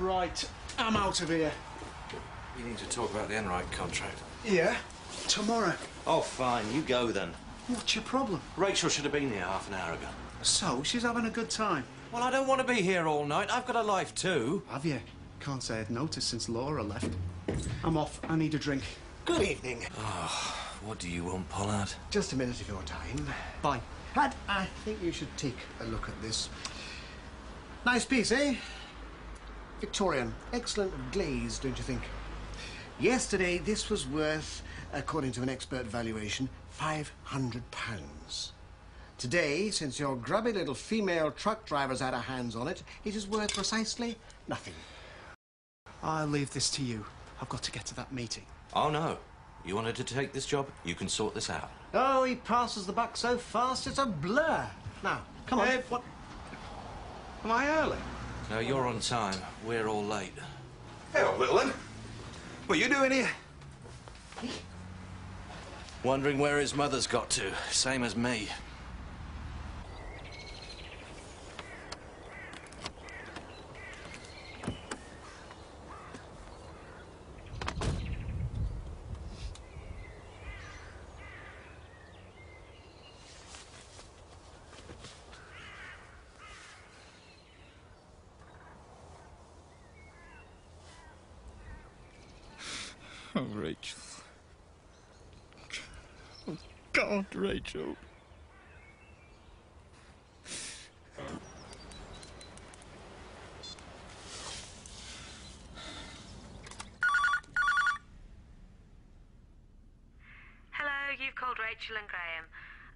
Right, I'm out of here. We need to talk about the Enright contract. Yeah? Tomorrow. Oh, fine. You go then. What's your problem? Rachel should have been here half an hour ago. So, she's having a good time. Well, I don't want to be here all night. I've got a life too. Have you? Can't say I'd noticed since Laura left. I'm off. I need a drink. Good evening. Oh, what do you want, Pollard? Just a minute of your time. Bye. And I think you should take a look at this. Nice piece, eh? Victorian. Excellent glaze, don't you think? Yesterday, this was worth, according to an expert valuation, £500. Today, since your grubby little female truck driver's had her hands on it, it is worth precisely nothing. I'll leave this to you. I've got to get to that meeting. Oh, no. You wanted to take this job? You can sort this out. Oh, he passes the buck so fast, it's a blur. Now, come on. What? Am I early? No, you're on time. We're all late. Hello, little one. What are you doing here? Wondering where his mother's got to. Same as me. Oh, Rachel. Oh, God, Rachel. Hello, you've called Rachel and Graham.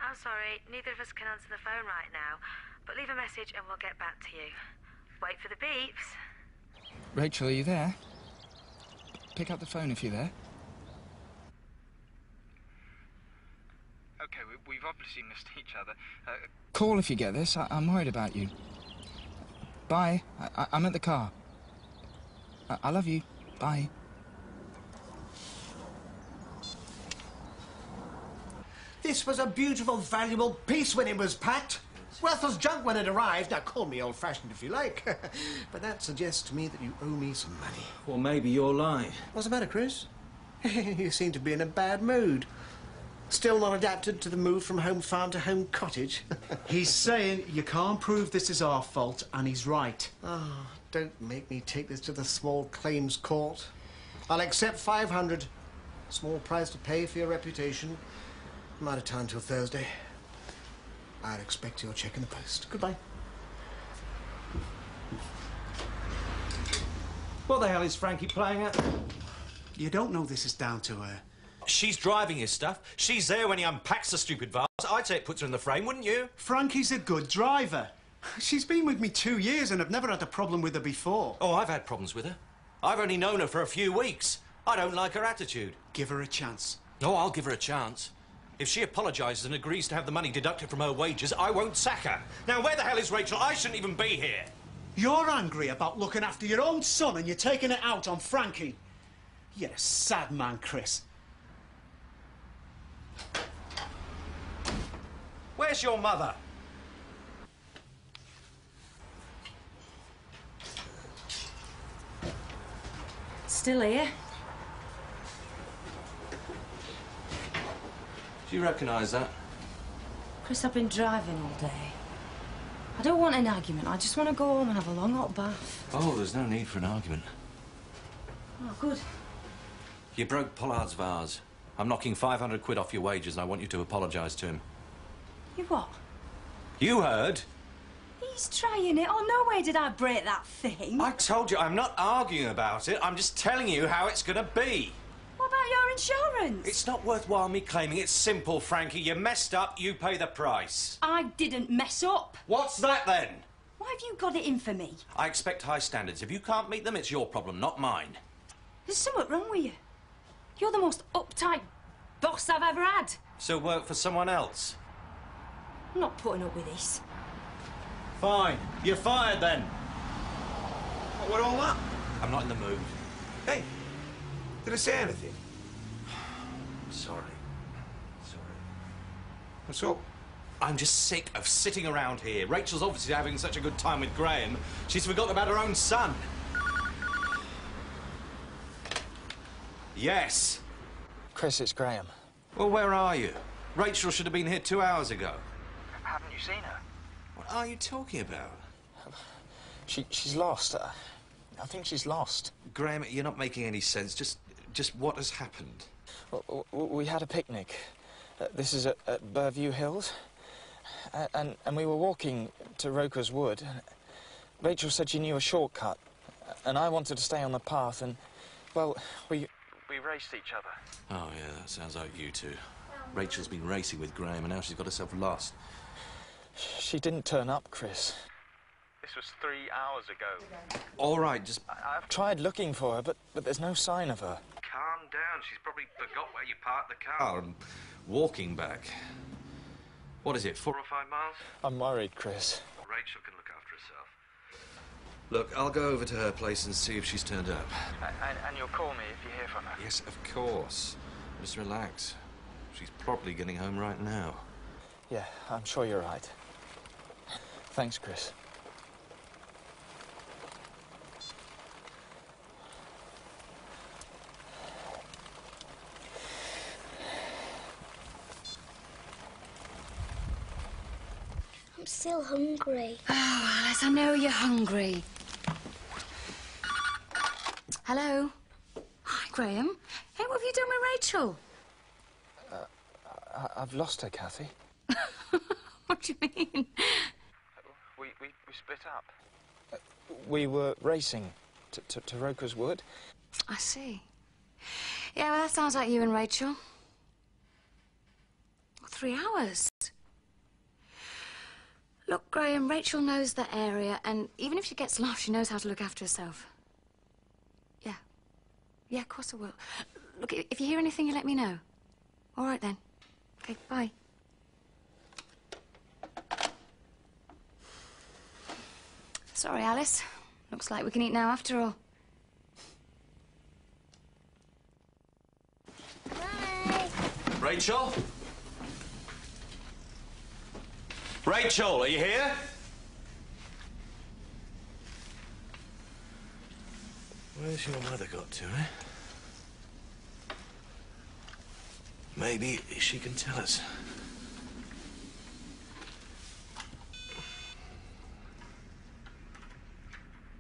I'm sorry, neither of us can answer the phone right now, but leave a message and we'll get back to you. Wait for the beeps. Rachel, are you there? Pick up the phone if you're there. Okay, we've obviously missed each other. Call if you get this. I'm worried about you. Bye. I'm at the car. I love you. Bye. This was a beautiful, valuable piece when it was packed. Worthless junk when it arrived. Now, call me old-fashioned if you like. But that suggests to me that you owe me some money. Well, maybe you're lying. What's the matter, Chris? You seem to be in a bad mood. Still not adapted to the move from home farm to home cottage? He's saying you can't prove this is our fault, and he's right. Oh, don't make me take this to the small claims court. I'll accept 500. Small price to pay for your reputation. I'm out of town till Thursday. I'd expect your check in the post. Goodbye. What the hell is Frankie playing at? You don't know this is down to her. She's driving his stuff. She's there when he unpacks the stupid vase. I'd say it puts her in the frame, wouldn't you? Frankie's a good driver. She's been with me 2 years and I've never had a problem with her before. Oh, I've had problems with her. I've only known her for a few weeks. I don't like her attitude. Give her a chance. Oh, I'll give her a chance. If she apologises and agrees to have the money deducted from her wages, I won't sack her. Now, where the hell is Rachel? I shouldn't even be here. You're angry about looking after your own son and you're taking it out on Frankie. You're a sad man, Chris. Where's your mother? Still here? Do you recognise that? Chris, I've been driving all day. I don't want an argument. I just want to go home and have a long hot bath. Oh, there's no need for an argument. Oh, good. You broke Pollard's vase. I'm knocking 500 quid off your wages and I want you to apologise to him. You what? You heard? He's trying it. Oh, no way did I break that thing. I told you, I'm not arguing about it. I'm just telling you how it's going to be. What about your insurance? It's not worthwhile me claiming. It's simple, Frankie. You messed up, you pay the price. I didn't mess up. What's that, then? Why have you got it in for me? I expect high standards. If you can't meet them, it's your problem, not mine. There's something wrong with you. You're the most uptight boss I've ever had. So work for someone else. I'm not putting up with this. Fine. You're fired, then. What all that? I'm not in the mood. Hey, did I say anything? Sorry. Sorry. What's up? I'm just sick of sitting around here. Rachel's obviously having such a good time with Graham, she's forgotten about her own son. Yes. Chris, it's Graham. Well, where are you? Rachel should have been here 2 hours ago. Haven't you seen her? What are you talking about? She's lost. I think she's lost. Graham, you're not making any sense. Just what has happened? We had a picnic. This is at Burview Hills. And we were walking to Roker's Wood. Rachel said she knew a shortcut. And I wanted to stay on the path and, well, we raced each other. Oh, yeah, that sounds like you two. Rachel's been racing with Graham and now she's got herself lost. She didn't turn up, Chris. This was 3 hours ago. All right, just... I've tried looking for her, but there's no sign of her. Calm down. She's probably forgot where you parked the car and walking back. What is it, 4 or 5 miles? I'm worried, Chris. Rachel can look after herself. Look, I'll go over to her place and see if she's turned up. And you'll call me if you hear from her? Yes, of course. Just relax. She's probably getting home right now. Yeah, I'm sure you're right. Thanks, Chris. I'm still hungry. Oh, Alice, I know you're hungry. Hello? Hi, Graham. Hey, what have you done with Rachel? I've lost her, Kathy. What do you mean? We split up. We were racing to Roker's Wood. I see. Yeah, well, that sounds like you and Rachel. 3 hours. Look, Graham, Rachel knows the area, and even if she gets lost, she knows how to look after herself. Yeah. Yeah, of course I will. Look, if you hear anything, you let me know. All right, then. Okay, bye. Sorry, Alice. Looks like we can eat now after all. Bye. Rachel? Rachel, are you here? Where's your mother got to, eh? Maybe she can tell us.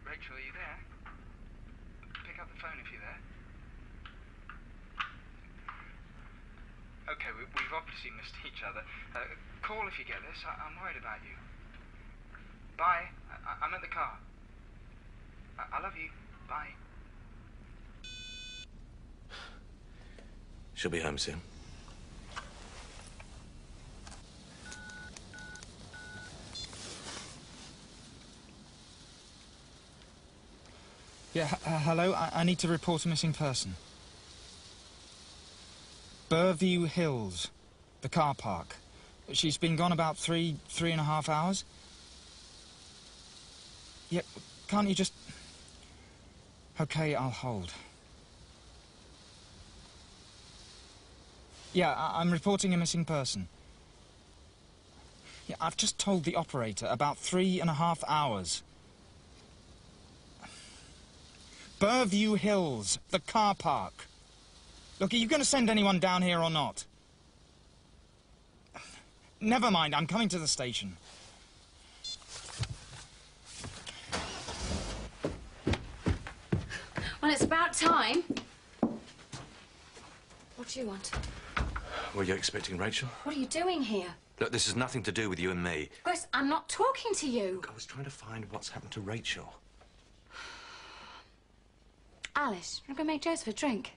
Rachel, are you there? Pick up the phone if you're there. OK, we've obviously missed each other. Call if you get this. I'm worried about you. Bye. I'm at the car. I love you. Bye. She'll be home soon. Yeah, hello? I need to report a missing person. Burview Hills, the car park. She's been gone about three and a half hours. Yeah, can't you just... OK, I'll hold. Yeah, I'm reporting a missing person. Yeah, I've just told the operator about 3.5 hours. Burview Hills, the car park. Look, are you going to send anyone down here or not? Never mind, I'm coming to the station. Well, it's about time. What do you want? Were you expecting Rachel? What are you doing here? Look, this has nothing to do with you and me. Chris, I'm not talking to you. I was trying to find what's happened to Rachel. Alice, you want to go make Joseph a drink?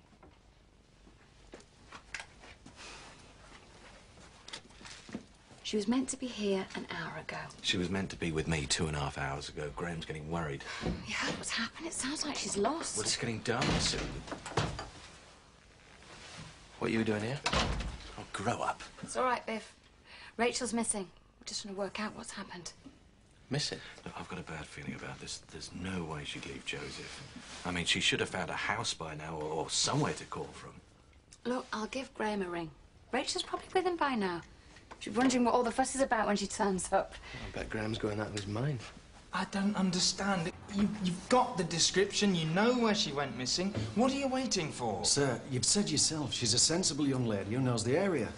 She was meant to be here an hour ago. She was meant to be with me 2.5 hours ago. Graham's getting worried. You heard what's happened? It sounds like she's lost. Well, it's getting dark soon. What are you doing here? Oh, grow up. It's all right, Biff. Rachel's missing. We're just trying to work out what's happened. Missing? Look, I've got a bad feeling about this. There's no way she'd leave Joseph. I mean, she should have found a house by now or somewhere to call from. Look, I'll give Graham a ring. Rachel's probably with him by now. She's wondering what all the fuss is about when she turns up. I bet Graham's going out of his mind. I don't understand. You've got the description, you know where she went missing. What are you waiting for? Sir, you've said yourself she's a sensible young lady who knows the area.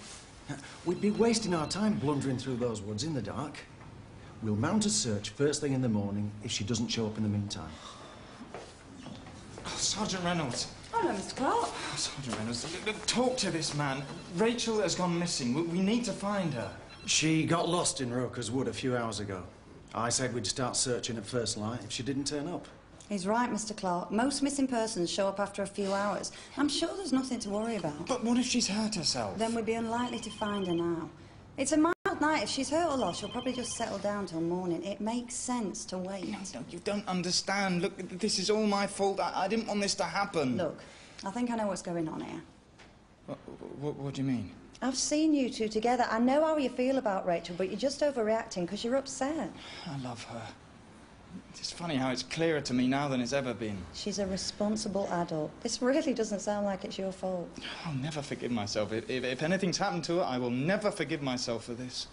We'd be wasting our time blundering through those woods in the dark. We'll mount a search first thing in the morning if she doesn't show up in the meantime. Oh, Sergeant Reynolds. Oh, no, Mr. Clark. Oh, Sergeant Reynolds, look, talk to this man. Rachel has gone missing. We need to find her. She got lost in Roker's Wood a few hours ago. I said we'd start searching at first light if she didn't turn up. He's right, Mr. Clark. Most missing persons show up after a few hours. I'm sure there's nothing to worry about. But what if she's hurt herself? Then we'd be unlikely to find her now. It's a mild night. If she's hurt or lost, she'll probably just settle down till morning. It makes sense to wait. No, you don't understand. Look, this is all my fault. I didn't want this to happen. Look, I think I know what's going on here. What do you mean? I've seen you two together. I know how you feel about Rachel, but you're just overreacting because you're upset. I love her. It's funny how it's clearer to me now than it's ever been. She's a responsible adult. This really doesn't sound like it's your fault. I'll never forgive myself. If anything's happened to her, I will never forgive myself for this.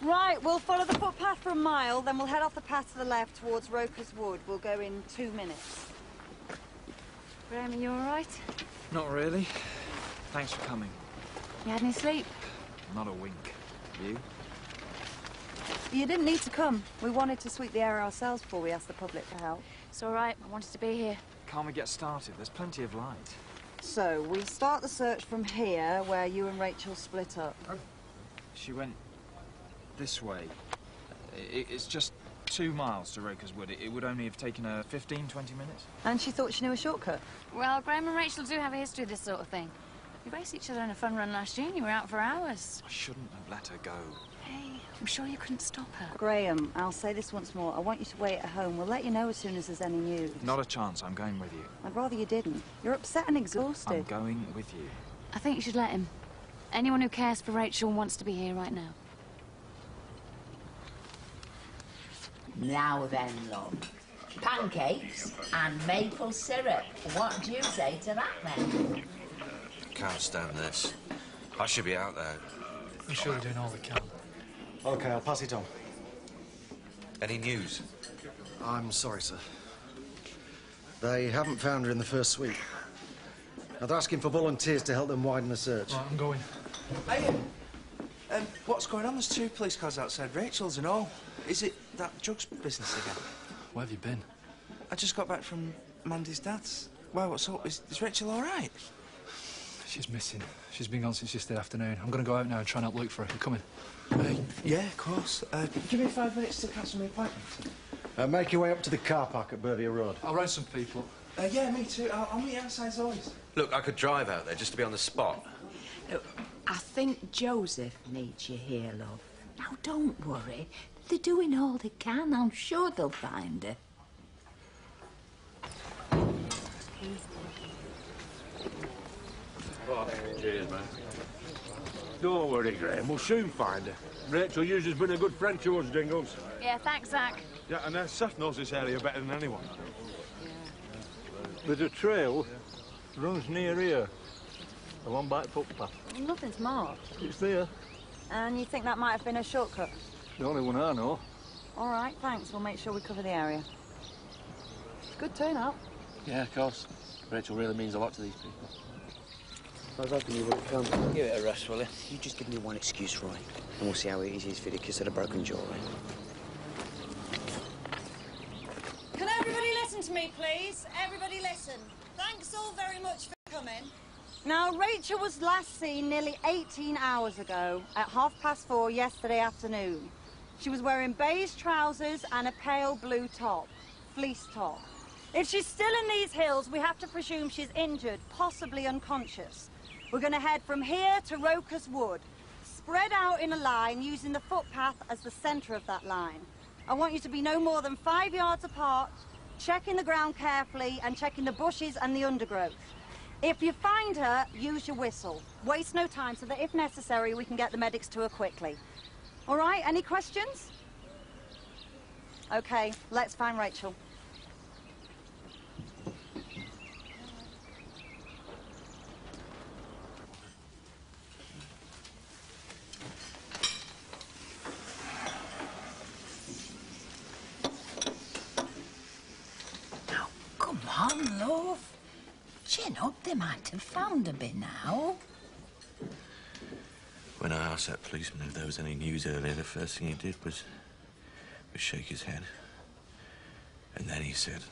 Right, we'll follow the footpath for a mile, then we'll head off the path to the left towards Roker's Wood. We'll go in 2 minutes. Graham, are you all right? Not really. Thanks for coming. You had any sleep? Not a wink. You? You didn't need to come. We wanted to sweep the area ourselves before we asked the public for help. It's all right. I wanted to be here. Can't we get started? There's plenty of light. So, we'll start the search from here, where you and Rachel split up. She went this way. It's just 2 miles to Roker's Wood. It would only have taken her 15, 20 minutes. And she thought she knew a shortcut? Well, Graham and Rachel do have a history of this sort of thing. We raced each other in a fun run last year and you were out for hours. I shouldn't have let her go. Hey, I'm sure you couldn't stop her. Graham, I'll say this once more. I want you to wait at home. We'll let you know as soon as there's any news. Not a chance. I'm going with you. I'd rather you didn't. You're upset and exhausted. I'm going with you. I think you should let him. Anyone who cares for Rachel wants to be here right now. Now then, love. Pancakes and maple syrup. What do you say to that, then? Can't stand this. I should be out there. I'm sure we're doing all we can. OK, I'll pass it on. Any news? I'm sorry, sir. They haven't found her in the first sweep. Now, they're asking for volunteers to help them widen the search. Right, I'm going. Hey, what's going on? There's 2 police cars outside Rachel's and all. Is it that drugs business again? Where have you been? I just got back from Mandy's dad's. Well, what's up? Is Rachel all right? She's missing. She's been gone since yesterday afternoon. I'm going to go out now and try and help look for her. You coming? Yeah, of course. Give me 5 minutes to cancel my appointment. Make your way up to the car park at Burvia Road. I'll round some people. Yeah, me too. I'll meet you outside as always. Look, I could drive out there just to be on the spot. Look, I think Joseph needs you here, love. Now, don't worry. They're doing all they can. I'm sure they'll find her. Oh, cheers, man. Don't worry, Graham. We'll soon find her. Rachel usually's been a good friend to us, Dingles. Yeah, thanks, Zach. Yeah, and Seth knows this area better than anyone. There's a trail runs near here. A one-bite footpath. Nothing's marked. It's there. And you think that might have been a shortcut? The only one I know. All right, thanks. We'll make sure we cover the area. Good turnout. Yeah, of course. Rachel really means a lot to these people. I was hoping you wouldn't come. Give it a rest, will you? You just give me one excuse, Roy, and we'll see how easy it is for you to kiss at a broken jaw, eh? Can everybody listen to me, please? Everybody listen. Thanks all very much for coming. Now, Rachel was last seen nearly 18 hours ago at 4:30 yesterday afternoon. She was wearing beige trousers and a pale blue top, fleece top. If she's still in these hills, we have to presume she's injured, possibly unconscious. We're going to head from here to Roker's Wood, spread out in a line using the footpath as the centre of that line. I want you to be no more than 5 yards apart, checking the ground carefully and checking the bushes and the undergrowth. If you find her, use your whistle. Waste no time so that if necessary, we can get the medics to her quickly. All right, any questions? Okay, let's find Rachel. Come on, love. Chin up, they might have found her by now. When I asked that policeman if there was any news earlier, the first thing he did was shake his head. And then he said,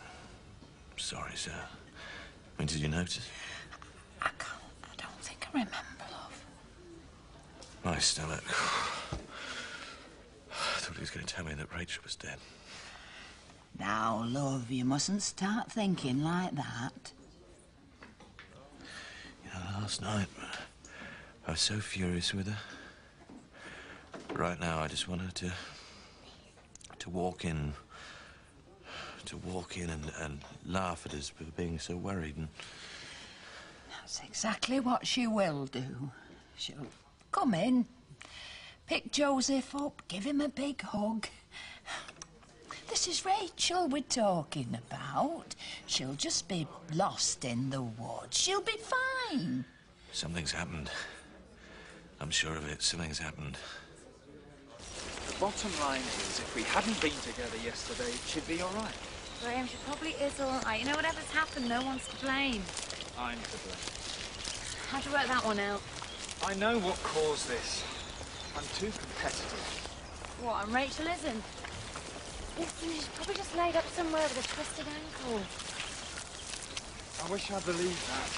"Sorry, sir." I mean, did you notice? I don't think I remember, love. My stomach. I thought he was going to tell me that Rachel was dead. Now, love, you mustn't start thinking like that. You know, last night, I was so furious with her. Right now, I just want her to walk in and laugh at us for being so worried. And That's exactly what she will do. She'll come in, pick Joseph up, give him a big hug. This is Rachel we're talking about. She'll just be lost in the woods. She'll be fine. something's happened. I'm sure of it. Something's happened. The bottom line is, if we hadn't been together yesterday, she'd be all right. Graham, she probably is all right. You know, whatever's happened, no one's to blame. I'm to blame. How'd you work that one out? I know what caused this. I'm too competitive. What, and Rachel isn't? Listen, she's probably just laid up somewhere with a twisted ankle. I wish I believed that.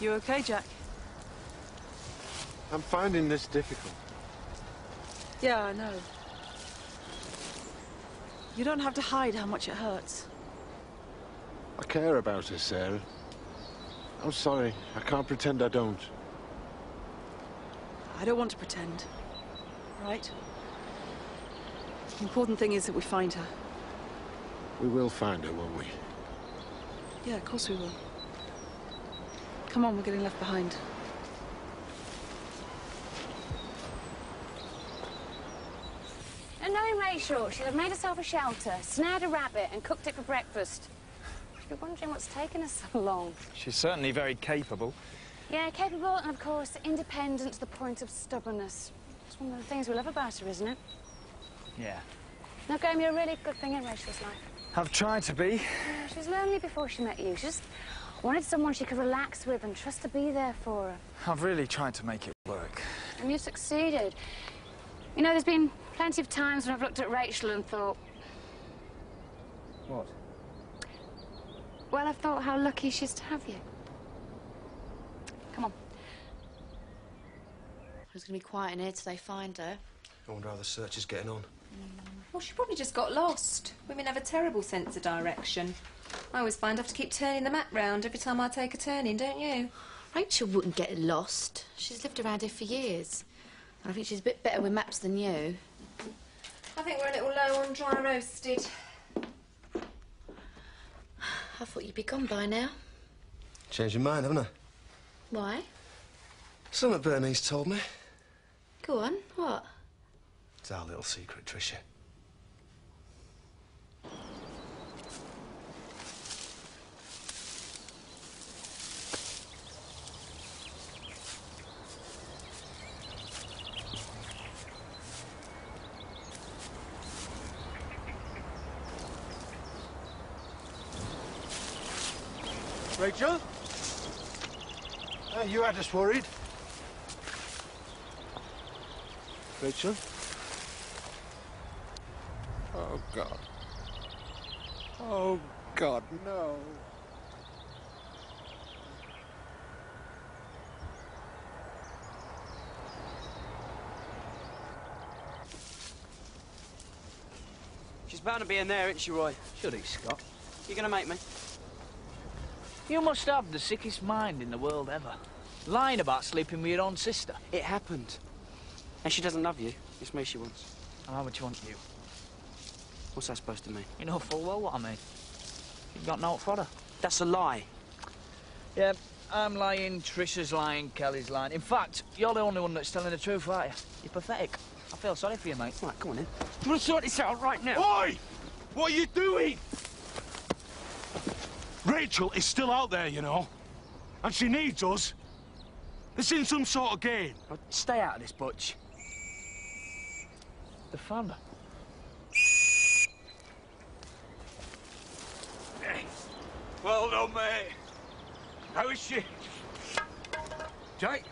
You okay, Jack? I'm finding this difficult. Yeah, I know. You don't have to hide how much it hurts. I care about her, Sarah. I'm sorry. I can't pretend I don't. I don't want to pretend, right? The important thing is that we find her. We will find her, won't we? Yeah, of course we will. Come on, we're getting left behind. And knowing Rachel, she'd have made herself a shelter, snared a rabbit and cooked it for breakfast. She'd be wondering what's taken us so long. She's certainly very capable. Yeah, capable and, of course, independent to the point of stubbornness. It's one of the things we love about her, isn't it? Yeah. Now, Graham, you're a really good thing in Rachel's life. I've tried to be. Yeah, she was lonely before she met you. She just wanted someone she could relax with and trust to be there for her. I've really tried to make it work. And you succeeded. You know, there's been plenty of times when I've looked at Rachel and thought... What? Well, I've thought how lucky she is to have you. Come on. It's going to be quiet in here till they find her. I wonder how the search is getting on. Well, she probably just got lost. Women have a terrible sense of direction. I always find I have to keep turning the map round every time I take a turning, don't you? Rachel wouldn't get lost. She's lived around here for years. I think she's a bit better with maps than you. I think we're a little low on dry roasted. I thought you'd be gone by now. Changed your mind, haven't I? Why? Something Bernice told me. Go on, what? It's our little secret, Tricia. Rachel? You had us worried. Rachel? Oh, God. Oh, God, no. She's bound to be in there, isn't she, Roy? Should he, Scott? You gonna make me? You must have the sickest mind in the world ever. Lying about sleeping with your own sister. It happened. And she doesn't love you. It's me she wants. And how much want you? What's that supposed to mean? You know full well what I mean. You've got naught for her. That's a lie. Yeah, I'm lying, Trisha's lying, Kelly's lying. In fact, you're the only one that's telling the truth, aren't you? You're pathetic. I feel sorry for you, mate. Right, come on in. You want to sort this out right now? Oi! What are you doing? Rachel is still out there, you know. And she needs us. It's in some sort of game. Well, stay out of this, Butch. The fun. Well done, mate. How is she? Jake?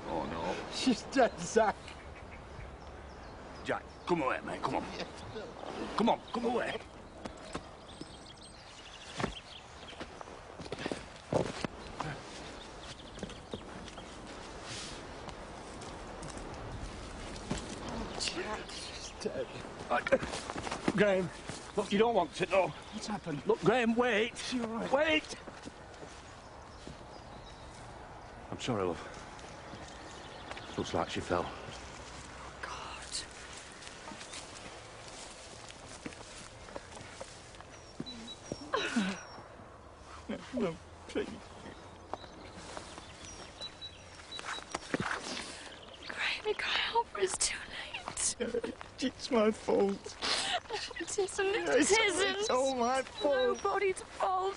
Oh, no. She's dead, Zach. Jack, come away, mate, come on. Come on, come away. She's dead. Graham, look, you don't want it, though. What's happened? Look, Graham, wait. You're right. Wait! I'm sorry, love. Looks like she fell. No, please. Graham, you can't help her. It's too late. It's my fault. It isn't. It It's isn't. all my fault. Nobody's fault.